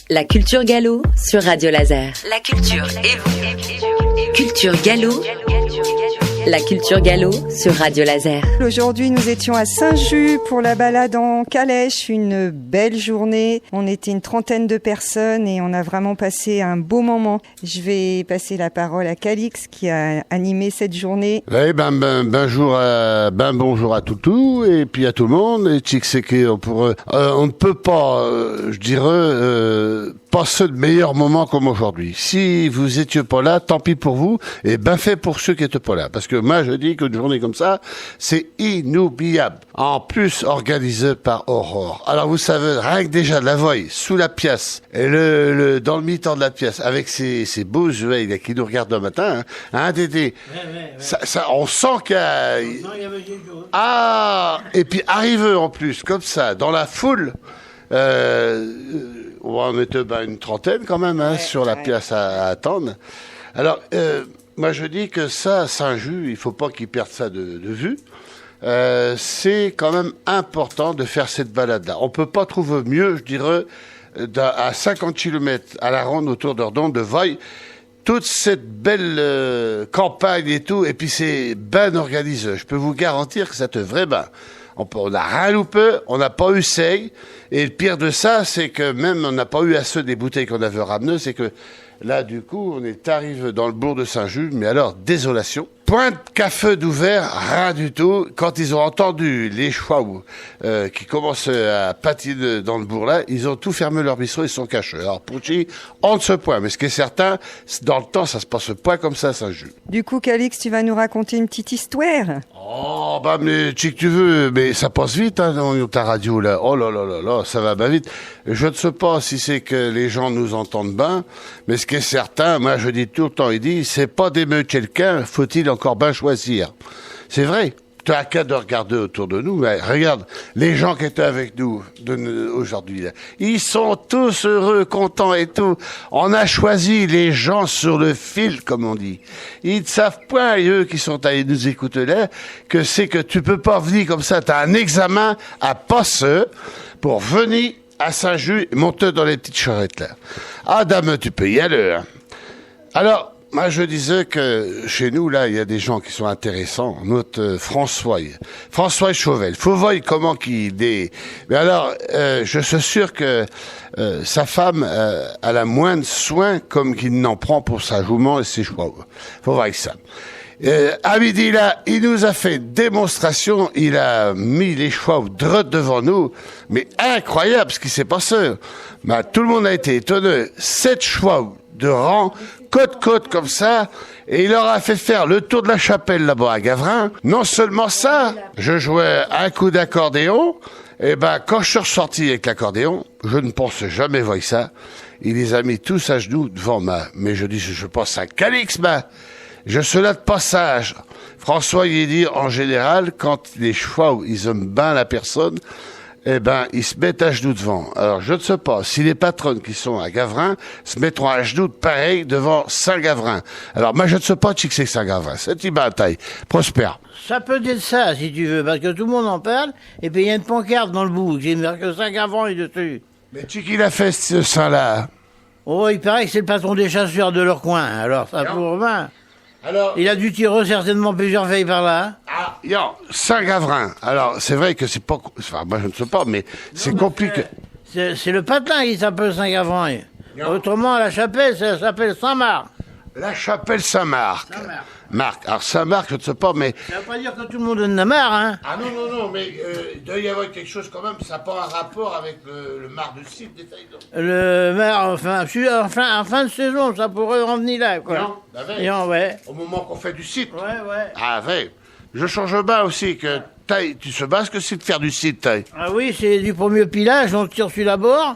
La culture gallo sur Radio Laser. La culture et vous. Culture gallo. La culture gallo sur Radio Laser. Aujourd'hui, nous étions à Saint-Just pour la balade en calèche, une belle journée. On était une trentaine de personnes et on a vraiment passé un beau moment. Je vais passer la parole à Calix qui a animé cette journée. Oui, bonjour à Toutou et puis à tout le monde. Et c'est on ne peut pas, je dirais, passer de meilleurs moments comme aujourd'hui. Si vous étiez pas là, tant pis pour vous et ben fait pour ceux qui étaient pas là. Parce que moi, je dis qu'une journée comme ça, c'est inoubliable. En plus, organisé par Aurore. Alors, vous savez, rien que déjà de la voix sous la pièce et dans le mi-temps de la pièce, avec ces beaux yeux là, qui nous regardent le matin, hein, Dédé. Ouais. Ça, on sent qu'il y a... Ah! Et puis, arrivé en plus, comme ça, dans la foule, on était une trentaine quand même, hein, sur la pièce à attendre. Alors, moi, je dis que ça, Saint-Just, il faut pas qu'ils perdent ça de vue. C'est quand même important de faire cette balade-là. On peut pas trouver mieux, je dirais, à 50 km à la ronde autour d'Ordon, de Voille, toute cette belle campagne et tout, et puis c'est bien organisé. Je peux vous garantir que c'est vrai bien. On n'a rien loupé, on n'a pas eu seuil, et le pire de ça, c'est que même on n'a pas eu assez des bouteilles qu'on avait ramenées, c'est que là, du coup, on est arrivé dans le bourg de Saint-Just, mais alors, désolation. Point de café d'ouvert, rien du tout. Quand ils ont entendu les chouaous qui commencent à patiner dans le bourg là, ils ont tout fermé leur bistrot, ils sont cachés. Alors, Pouchy, on ne se point. Mais ce qui est certain, dans le temps, ça se passe pas comme ça à Saint-Just. Du coup, Calix, tu vas nous raconter une petite histoire. Oh, mais si tu veux, mais ça passe vite, hein, dans ta radio, là. Oh là, ça va bien vite. Je ne sais pas si c'est que les gens nous entendent bien, mais ce qui est certain, moi, je dis tout le temps, il dit, c'est pas d'aimer quelqu'un, faut-il encore bien choisir. C'est vrai. Tu as qu'à de regarder autour de nous. Mais regarde, les gens qui étaient avec nous aujourd'hui, là, ils sont tous heureux, contents et tout. On a choisi les gens sur le fil, comme on dit. Ils ne savent pas, eux qui sont allés nous écouter là, que c'est que tu peux pas venir comme ça. Tu as un examen à passer pour venir à Saint-Just et monter dans les petites charrettes là. Ah, dame, tu peux y aller. Hein. Alors, moi, je disais que chez nous, là, il y a des gens qui sont intéressants. Notre François Chauvel. Faut voir comment qu'il est. Mais alors, je suis sûr que sa femme a la moins de soins comme qu'il n'en prend pour sa jument et ses chevaux. Faut voir ça. À midi, là, il nous a fait démonstration. Il a mis les chevaux droit devant nous. Mais incroyable ce qui s'est passé. Bah, tout le monde a été étonné. 7 chevaux de rang, côte comme ça, et il leur a fait faire le tour de la chapelle là-bas à Gavrin. Non seulement ça, je jouais un coup d'accordéon, et quand je suis ressorti avec l'accordéon, je ne pensais jamais voir ça. Il les a mis tous à genoux devant moi. Mais je dis, je pense à Calix, je suis là de passage. François, il dit, en général, quand les chevaux, ils aiment bien la personne, ils se mettent à genoux devant. Alors, je ne sais pas si les patronnes qui sont à Gavrin se mettront à genoux pareil devant Saint-Gavrin. Alors, moi, je ne sais pas qui c'est Saint-Gavrin. C'est une bataille. Prospère. Ça peut être ça, si tu veux, parce que tout le monde en parle, et puis il y a une pancarte dans le bout, j'ai marqué Saint-Gavrin est dessus. Mais qui l'a fait, ce saint-là? Oh, il paraît que c'est le patron des chasseurs de leur coin, alors ça pour main. Alors, il a dû tirer certainement plusieurs veilles par là. Ah, Saint-Gavrin. Alors, c'est vrai que c'est pas... Enfin, moi, je ne sais pas, mais c'est compliqué. C'est le patin qui s'appelle Saint-Gavrin. Autrement, la chapelle, ça s'appelle Saint-Marc. La chapelle Saint-Marc. Marc. Alors, Saint-Marc, je ne sais pas, mais... Ça ne veut pas dire que tout le monde en a marre, hein. Ah non, mais il doit y avoir quelque chose quand même, ça n'a pas un rapport avec le marc de site des Taïdons. Le marc, en fin de saison, ça pourrait en venir là, quoi. Non, ouais. Au moment qu'on fait du site. Ouais. Ah, ouais. Je change bas aussi, que taille, tu sais pas ce que c'est de faire du site, taille. Ah oui, c'est du premier pilage, on tire sur la bord.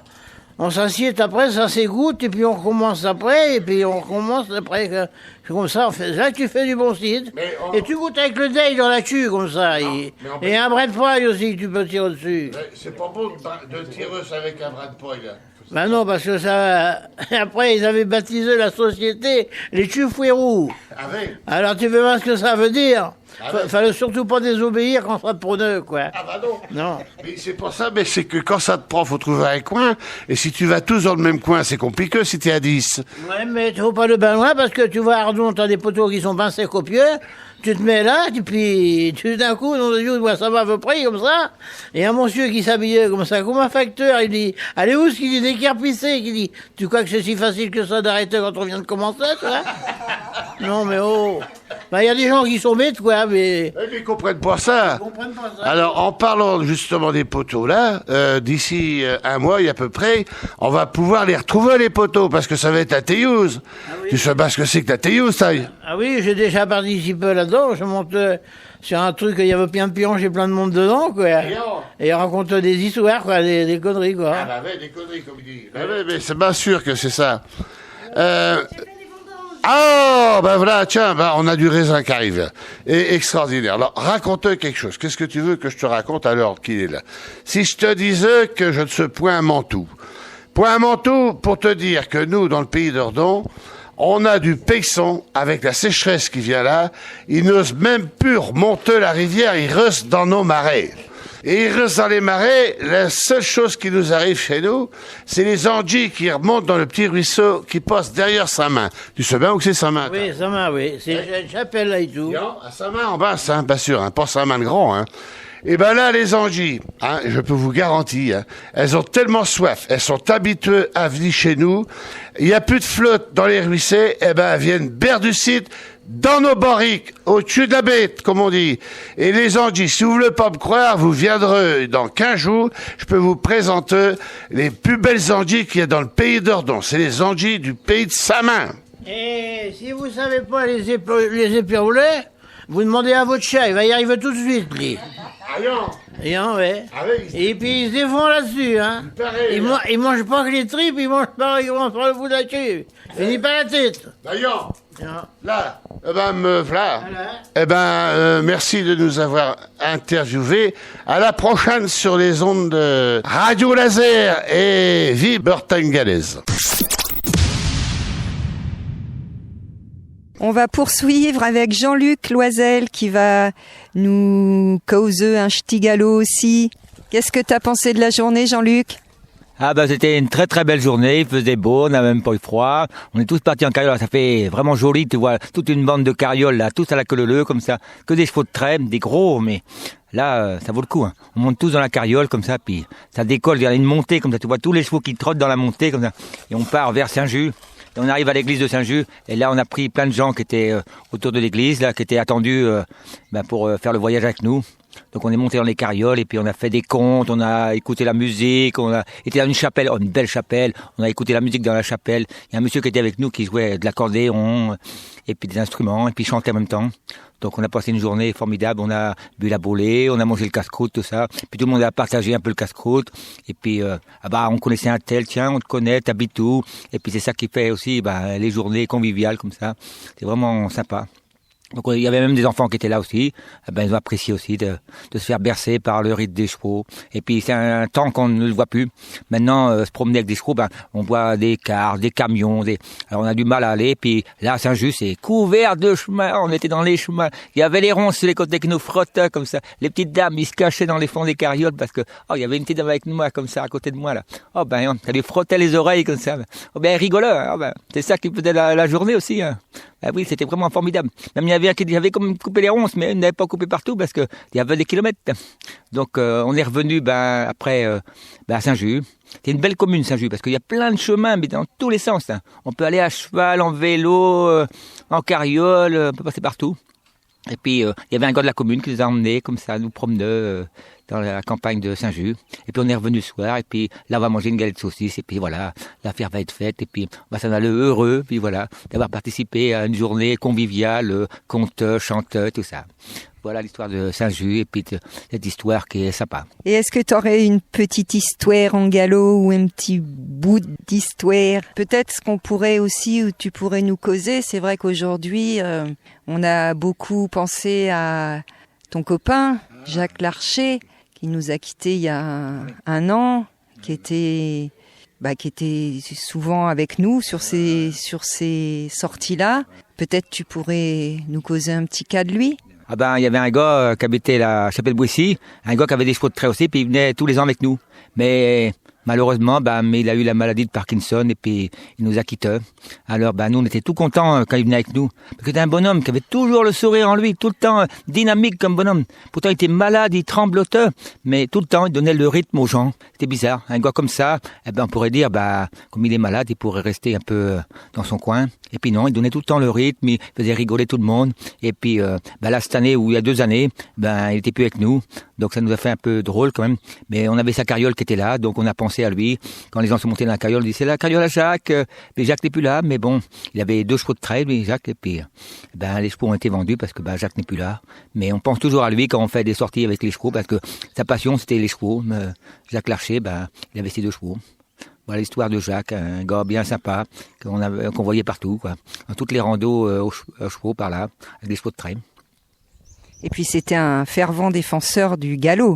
On s'assied après, ça s'égoutte, et puis on recommence après, et puis on recommence après. C'est comme ça, là tu fais du bon site. Et tu goûtes avec le deuil dans la queue, comme ça. Et un bras de poil aussi, que tu peux tirer dessus. C'est pas bon de tirer avec un bras de poil, là. Ben non, parce que ça... Après, ils avaient baptisé la société les Chufouérous. Ah oui. Alors tu veux voir ce que ça veut dire? Fallait surtout pas désobéir quand ça te prenait, quoi. Ah bah non. Non. Mais c'est pour ça, mais c'est que quand ça te prend, faut trouver un coin. Et si tu vas tous dans le même coin, c'est compliqué si t'es à 10. Ouais, mais tu vas pas le bain loin parce que tu vois, Ardon, t'as des poteaux qui sont pincés copieux. Tu te mets là, et puis d'un coup, dans les yeux, ça va à peu près comme ça. Et un monsieur qui s'habillait comme ça, comme un facteur, il dit, allez où, ce qu'il dit, décarpissé, qui dit, tu crois que c'est si facile que ça d'arrêter quand on vient de commencer, toi? Non, mais oh. Il y a des gens qui sont bêtes, quoi, mais. Mais ils comprennent pas ça. Ils comprennent pas ça. Alors, en parlant justement des poteaux là, d'ici un mois à peu près, on va pouvoir les retrouver les poteaux parce que ça va être la Théouse. Ah oui. Tu sais pas ce que c'est que la Théouse, ça? Ah oui, j'ai déjà participé là-dedans. Je monte sur un truc, il y avait plein de pionges et plein de monde dedans, quoi. Et il raconte des histoires, quoi, des conneries, quoi. Ah bah ouais, des conneries, comme il dit. Bah ouais, mais c'est bien sûr que c'est ça. Ah, ben voilà, tiens, on a du raisin qui arrive. Et extraordinaire. Alors, raconte quelque chose. Qu'est-ce que tu veux que je te raconte à l'heure qu'il est là? Si je te disais que je ne suis point un Mantoue. Point un Mantoue pour te dire que nous, dans le pays d'Ordon, on a du paixon avec la sécheresse qui vient là. Ils n'osent même plus remonter la rivière, ils restent dans nos marais. Et ils restent dans les marais, la seule chose qui nous arrive chez nous, c'est les anguilles qui remontent dans le petit ruisseau qui passe derrière Saint-Main. Tu sais bien où c'est Saint-Main? Oui, Saint-Main, oui. C'est une chapelle là et tout. À Saint-Main en bas, hein, pas sûr, hein, pas Saint-Main de grand, hein. Et ben là, les anguilles, hein, je peux vous garantir, hein, elles ont tellement soif, elles sont habituées à venir chez nous, il n'y a plus de flotte dans les ruisseaux, et ben elles viennent berre du site, dans nos barriques, au-dessus de la bête, comme on dit. Et les anguilles, si vous voulez pas me croire, vous viendrez dans 15 jours, je peux vous présenter les plus belles anguilles qu'il y a dans le pays d'Ordon. C'est les anguilles du pays de Saint-Main. Et si vous savez pas les éperouler, vous demandez à votre chat, il va y arriver tout de suite, lui. Ayant, ouais. Ah oui. Et puis ils se défendent là-dessus, hein. Pareil, Ils mangent pas que les tripes, ils mangent pas le bout de la queue. Ni pas la tête. D'ailleurs, Tiens. là, eh ben, me voilà. Voilà. Eh ben, merci de nous avoir interviewés. À la prochaine sur les ondes de Radio Laser et vive Bretagne Galaise. On va poursuivre avec Jean-Luc Loisel qui va nous causer un ch'ti galop aussi. Qu'est-ce que tu as pensé de la journée, Jean-Luc? Ah bah c'était une très très belle journée, il faisait beau, on n'a même pas eu froid, on est tous partis en carriole, ça fait vraiment joli, tu vois, toute une bande de carrioles là, tous à la queue leu comme ça, que des chevaux de trait, des gros, mais là ça vaut le coup, hein. On monte tous dans la carriole comme ça, puis ça décolle, il y a une montée comme ça, tu vois tous les chevaux qui trottent dans la montée comme ça, et on part vers Saint-Just. Et on arrive à l'église de Saint-Just, et là on a pris plein de gens qui étaient autour de l'église, là, qui étaient attendus pour faire le voyage avec nous. Donc on est monté dans les carrioles et puis on a fait des contes, on a écouté la musique, on a été dans une chapelle, une belle chapelle, on a écouté la musique dans la chapelle. Il y a un monsieur qui était avec nous qui jouait de l'accordéon et puis des instruments et puis chantait en même temps. Donc on a passé une journée formidable, on a bu la bolée, on a mangé le casse-croûte, tout ça. Puis tout le monde a partagé un peu le casse-croûte. Et puis on connaissait un tel, tiens, on te connaît, t'habites où? Et puis c'est ça qui fait aussi les journées conviviales comme ça. C'est vraiment sympa. Donc il y avait même des enfants qui étaient là aussi, ils ont apprécié aussi de se faire bercer par le rythme des chevaux. Et puis c'est un temps qu'on ne le voit plus. Maintenant, se promener avec des chevaux, on voit des cars, des camions, alors on a du mal à aller. Puis là, Saint-Just, c'est couvert de chemins, on était dans les chemins. Il y avait les ronces sur les côtés qui nous frottaient comme ça. Les petites dames, ils se cachaient dans les fonds des carrioles parce que, il y avait une petite dame avec moi comme ça à côté de moi là. Ça lui frottait les oreilles comme ça. Elle rigolait, hein. C'est ça qui faisait la journée aussi, hein. Ah oui, c'était vraiment formidable. Même il y avait un qui avait comme coupé les ronces, mais il n'avait pas coupé partout parce que il y avait des kilomètres. Donc on est revenu après à Saint-Just. C'est une belle commune Saint-Just parce qu'il y a plein de chemins, mais dans tous les sens, hein. On peut aller à cheval, en vélo, en carriole, on peut passer partout. Et puis il y avait un gars de la commune qui nous a emmenés comme ça, nous promener dans la campagne de Saint-Just. Et puis on est revenu ce soir, et puis là on va manger une galette de saucisse, et puis voilà, l'affaire va être faite, et puis on va s'en aller heureux, puis voilà, d'avoir participé à une journée conviviale, conte, chante, tout ça. Voilà l'histoire de Saint-Just, et puis cette histoire qui est sympa. Et est-ce que tu aurais une petite histoire en galop ou un petit bout d'histoire? Peut-être ce qu'on pourrait aussi, ou tu pourrais nous causer, c'est vrai qu'aujourd'hui, on a beaucoup pensé à ton copain, Jacques Larcher, qui nous a quittés il y a un an, qui était souvent avec nous sur ces sorties-là. Peut-être tu pourrais nous causer un petit cas de lui? Ah ben, il y avait un gars qui habitait la Chapelle-Bouissy, un gars qui avait des chevaux de trait aussi, puis il venait tous les ans avec nous. Mais malheureusement, mais il a eu la maladie de Parkinson et puis il nous a quittés. Alors, nous, on était tout contents quand il venait avec nous. Parce que c'était un bonhomme qui avait toujours le sourire en lui, tout le temps dynamique comme bonhomme. Pourtant, il était malade, il tremblotait, mais tout le temps, il donnait le rythme aux gens. C'était bizarre. Un gars comme ça, on pourrait dire, comme il est malade, il pourrait rester un peu dans son coin. Et puis non, il donnait tout le temps le rythme, il faisait rigoler tout le monde. Et puis, là, cette année, ou il y a 2 années, il était plus avec nous. Donc, ça nous a fait un peu drôle quand même. Mais on avait sa carriole qui était là, donc on a pensé à lui. Quand les gens sont montés dans la carriole, on dit, c'est la carriole à Jacques. Mais Jacques n'est plus là, mais bon, il avait 2 chevaux de trait, lui, Jacques. Et puis, les chevaux ont été vendus parce que Jacques n'est plus là. Mais on pense toujours à lui quand on fait des sorties avec les chevaux, parce que sa passion, c'était les chevaux. Jacques Larcher, il avait ses 2 chevaux. Voilà l'histoire de Jacques, un gars bien sympa, qu'on voyait partout, quoi. Dans toutes les randos aux chevaux par là, avec des chevaux de trait. Et puis c'était un fervent défenseur du galop.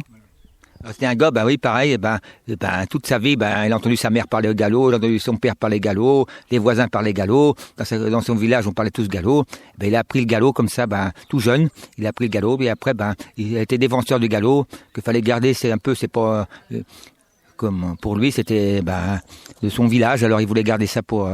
C'était un gars, oui, pareil, toute sa vie, il a entendu sa mère parler au galop, il a entendu son père parler galop, les voisins parlaient galop, dans son village, on parlait tous galop. Il a appris le galop comme ça, tout jeune, il a appris le galop, et après, il a été défenseur du galop, qu'il fallait garder, c'est pas, comme pour lui, c'était, de son village, alors il voulait garder ça pour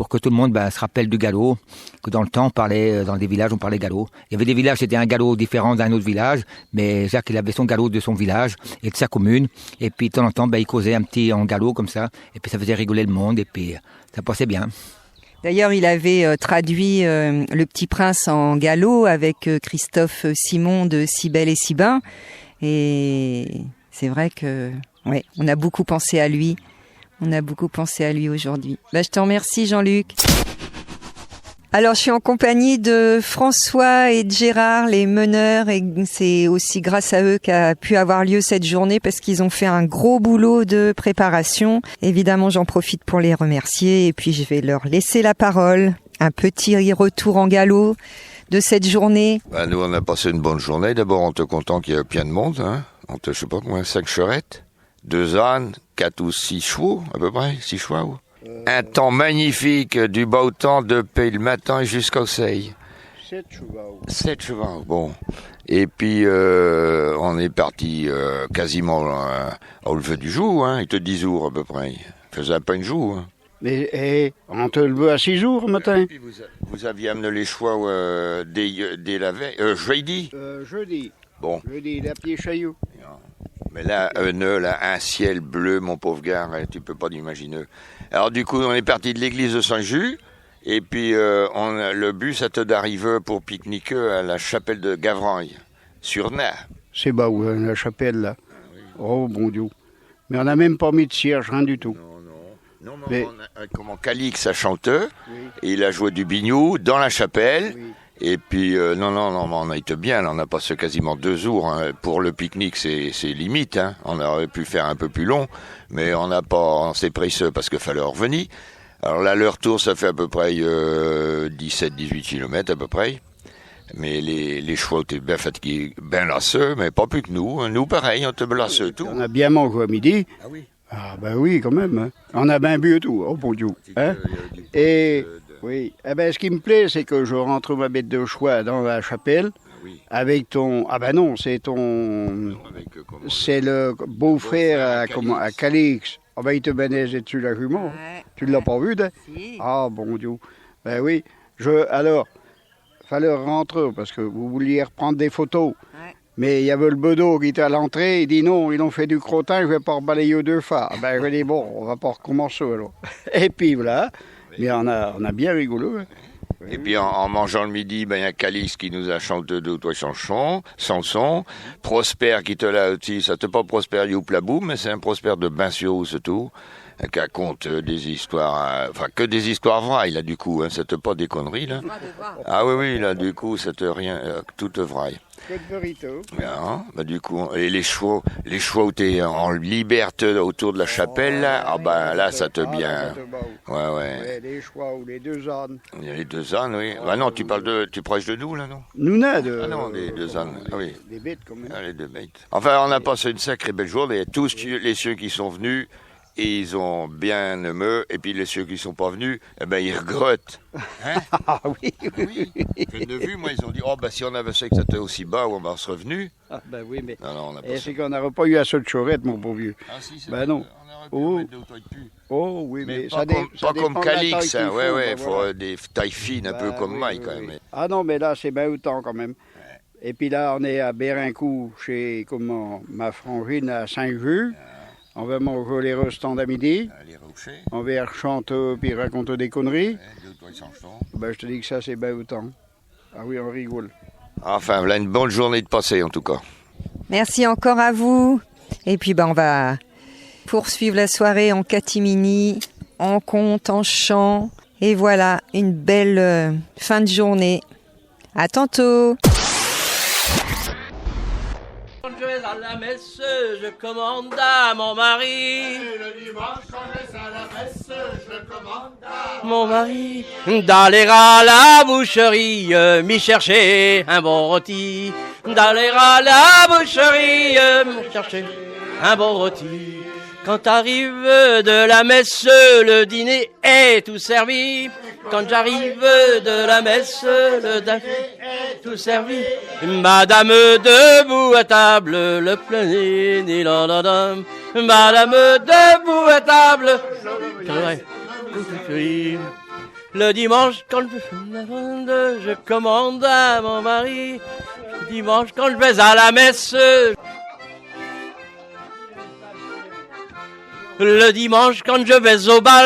que tout le monde se rappelle du galop, que dans le temps, on parlait, dans des villages, on parlait galop. Il y avait des villages, c'était un galop différent d'un autre village, mais Jacques, il avait son galop de son village et de sa commune, et puis de temps en temps, il causait un petit en galop comme ça, et puis ça faisait rigoler le monde, et puis ça passait bien. D'ailleurs, il avait traduit Le Petit Prince en galop avec Christophe Simon de Si Belle et Si Ben, et c'est vrai que, ouais, on a beaucoup pensé à lui. On a beaucoup pensé à lui aujourd'hui. Je te remercie, Jean-Luc. Alors, je suis en compagnie de François et de Gérard, les meneurs, et c'est aussi grâce à eux qu'a pu avoir lieu cette journée parce qu'ils ont fait un gros boulot de préparation. Évidemment, j'en profite pour les remercier et puis je vais leur laisser la parole. Un petit retour en galop de cette journée. Nous, on a passé une bonne journée. D'abord, on te content qu'il y ait plein de monde, hein. On te, je sais pas combien, 5 charrettes, 2 ânes, 4 ou 6 chevaux, à peu près, 6 chevaux. Un temps magnifique, du beau temps depuis le matin jusqu'au seil. 7 chevaux. 7 chevaux, bon. Et puis, on est parti quasiment au lever du jour, hein, il te 10 jours à peu près. Il faisait pas une jour, hein. Mais on te levé à 6 jours le matin. Puis vous aviez amené les chevaux dès la veille, jeudi. Jeudi. Bon. Jeudi, la pied chaillot. Mais là, un ciel bleu, mon pauvre gars, tu peux pas l'imaginer. Alors du coup, on est parti de l'église de Saint-Just, et puis le but, c'était d'arriver pour pique-niquer à la chapelle de Gavranille, sur Nez. C'est bas où, la chapelle, là. Ah, oui. Oh, bon Dieu. Mais on n'a même pas mis de cierge, rien du tout. Non, mais comment Calix a chanté, oui. Et il a joué du biniou dans la chapelle, oui. Et puis, non, on a été bien, là, on a passé quasiment 2 jours, hein. Pour le pique-nique, c'est limite, hein. On aurait pu faire un peu plus long, mais on s'est pris parce qu'il fallait revenir. Alors là, le retour, ça fait à peu près 17-18 km à peu près. Mais les chevaux étaient bien fatigués, bien lasseux, mais pas plus que nous. Nous, pareil, on était lasseux tout. On a bien mangé à midi. Ah oui? Ah ben oui, quand même. Hein. On a bien bu et tout, oh bon Dieu. Hein? Et... Oui. Eh ben, ce qui me plaît, c'est que je rentre ma bête de choix dans la chapelle, oui. Avec ton... Ah ben non, c'est ton... Non, c'est le beau-frère à Calix. Ah ben, il te banaisait dessus la jument. Ouais. Tu ne l'as pas vu, hein? Si. Ah, bon Dieu. Ben oui. Alors, fallait rentrer, parce que vous vouliez reprendre des photos. Ouais. Mais il y avait le bedeau qui était à l'entrée, il dit non, ils ont fait du crottin, je vais pas rebalayer 2 fois. Ben, je dis bon, on va pas recommencer alors. Et puis voilà. Mais on a bien rigolé. Hein. Et puis en mangeant le midi, il y a Calix qui nous a chanté 2 ou 3 chansons. Prosper qui te l'a aussi, ça te pas Prosper Youplaboum, mais c'est un Prosper de Bain-sur-Eau surtout, qui raconte des histoires, enfin que des histoires vraies, là du coup, hein, c'était pas des conneries là. Ah oui, là du coup, c'était rien, tout vrai. Bien, du coup, et les chevaux étaient en liberté autour de la chapelle, là, là, ça te bien. Ouais. Les chevaux ou les 2 ânes. Il y a les 2 ânes, oui. Non, tu prêches de nous, là, non? Nous, de... Ah non, les 2 ânes, oui. Des bêtes, quand même. Ah, les 2 bêtes. Enfin, on a passé une sacrée belle journée. Tous les ceux qui sont venus, et ils ont bien aimé. Et puis les ceux qui sont pas venus, eh ben ils regrettent. Hein? Ah oui, Oui. Je l'ai vu, moi, ils ont dit, oh ben si on avait su que c'était aussi bas, on va se revenu. Ah, ben oui, mais Non, on a pas c'est qu'on n'aurait pas eu assez de chorette, mon beau vieux. Ah si, c'est Ben non. On aurait pu Oh. mettre 2 ou 3 de plus. Oh oui, Mais mais pas ça, comme, ça pas dépend comme de la taille Calix, hein. qu'il Ouais, faut, ouais, ben il faut voilà. des tailles fines, un peu Ben comme oui, Mike, oui, quand oui. même. Ah non, mais là, c'est bien autant quand même. Et puis là, on est à Bérincourt, chez ma frangine à Saint-Just. On va manger les restants à midi. Les rochers, On va chanter puis raconter des conneries. 2 ou 3 chansons. Ben, je te dis que ça, c'est bien autant. Ah oui, on rigole. Enfin, voilà une bonne journée de passé, en tout cas. Merci encore à vous. Et puis on va poursuivre la soirée en catimini, en conte, en chant. Et voilà, une belle fin de journée. À tantôt. Quand je vais à la messe, je commande à mon mari. Le dimanche, quand je vais à la messe, je commande à Mon mari d'aller à la boucherie, m'y chercher un bon rôti. D'aller à la boucherie, m'y chercher un bon rôti. Quand arrive de la messe, le dîner est tout servi. Quand j'arrive de la messe, le dîner est tout servi. Madame debout à table, le plein ni la la la. Madame debout à table, le dimanche quand je commande à mon mari. Le dimanche quand je vais à la messe. Le dimanche, quand je vais au bal,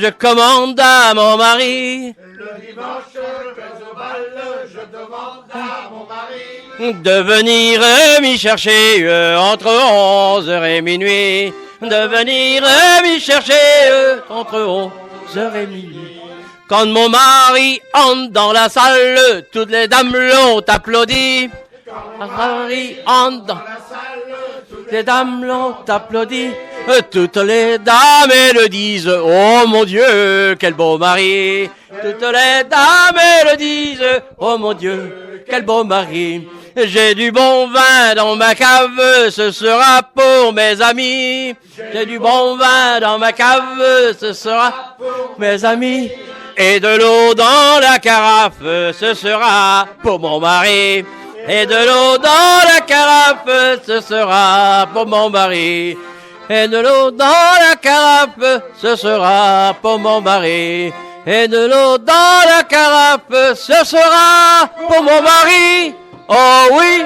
je commande à mon mari. Le dimanche, je vais au bal, je demande à mon mari De venir m'y chercher entre 11h et minuit. De venir m'y chercher entre 11h et minuit. Quand mon mari entre dans la salle, toutes les dames l'ont applaudi. Quand mon mari entre dans la salle, toutes les dames l'ont applaudi. Toutes les dames le disent, oh mon Dieu, quel beau mari. Toutes les dames le disent, oh mon Dieu, quel beau mari. J'ai du bon vin dans ma cave, ce sera pour mes amis. J'ai du bon vin dans ma cave, ce sera pour mes amis. Et de l'eau dans la carafe, ce sera pour mon mari. Et de l'eau dans la carafe, ce sera pour mon mari. Et de l'eau dans la carafe, ce sera pour mon mari. Et de l'eau dans la carafe, ce sera pour mon mari. Oh oui!